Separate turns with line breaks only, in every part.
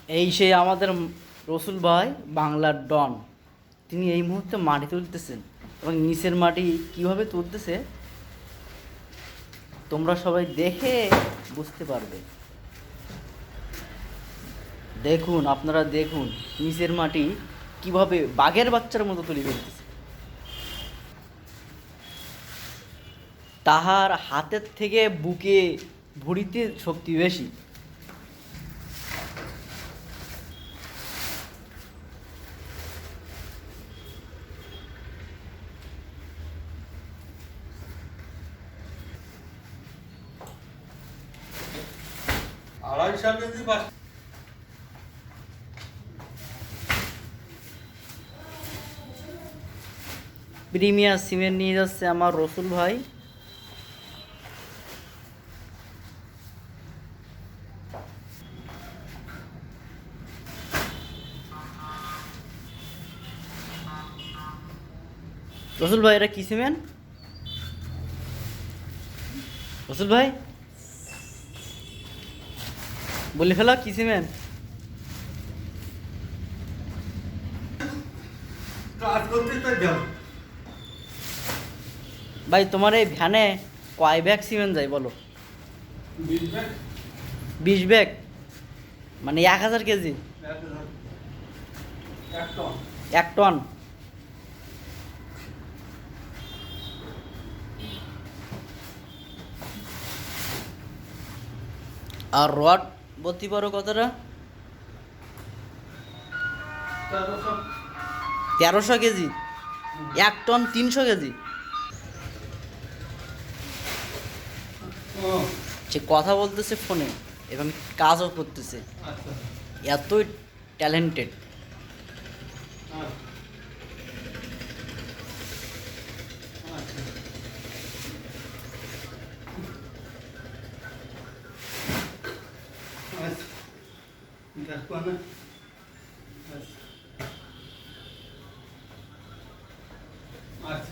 এই সেই আমাদের রসুল ভাই, বাংলার ডন। তিনি এই মুহূর্তে মাটি তুলতেছেন এবং নিচের মাটি কিভাবে তুলতেছে তোমরা সবাই দেখে বুঝতে পারবে। দেখুন, আপনারা দেখুন নিচের মাটি কিভাবে বাঘের বাচ্চার মতো তুলে ফেলতেছে। তাহার হাতের থেকে বুকে ভুঁড়িতে শক্তি বেশি।
আড়াইশো কেজি
প্রিমিয়ার সিমেন্ট নিয়ে যাচ্ছে আমার রসুল ভাই। রসুল ভাই, এটা কি সিমেন্ট? রসুল ভাই বলে ফেলো, কি সিমেন্ট?
কাজ করতে তো দাও।
ভাই তোমার এই ভ্যানে কয় ব্যাগ সিমেন্ট যায় বলো?
20 ব্যাগ,
20 ব্যাগ, মানে 1000 কেজি,
1 টন।
1 টন। আর রড বলতে পারো কতটা?
1300।
1300 কেজি, 1 টন 300 কেজি।
ও
সে কথা বলতেছে ফোনে এবং কাজও করতেছে,
আচ্ছা
এতই ট্যালেন্টেড।
আচ্ছা আচ্ছা দেখো না। আচ্ছা আচ্ছা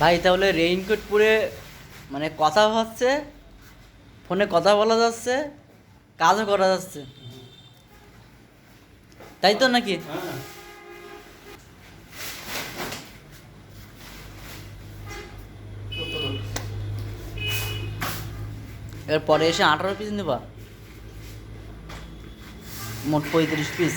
ভাই তাহলে রেইনকোট পরে মানে কথা হচ্ছে, ফোনে কথা বলা যাচ্ছে, কাজও করা যাচ্ছে, তাই তো নাকি?
হ্যাঁ
এরপরে এসে 18 পিস নেবা, মোট 35 পিস।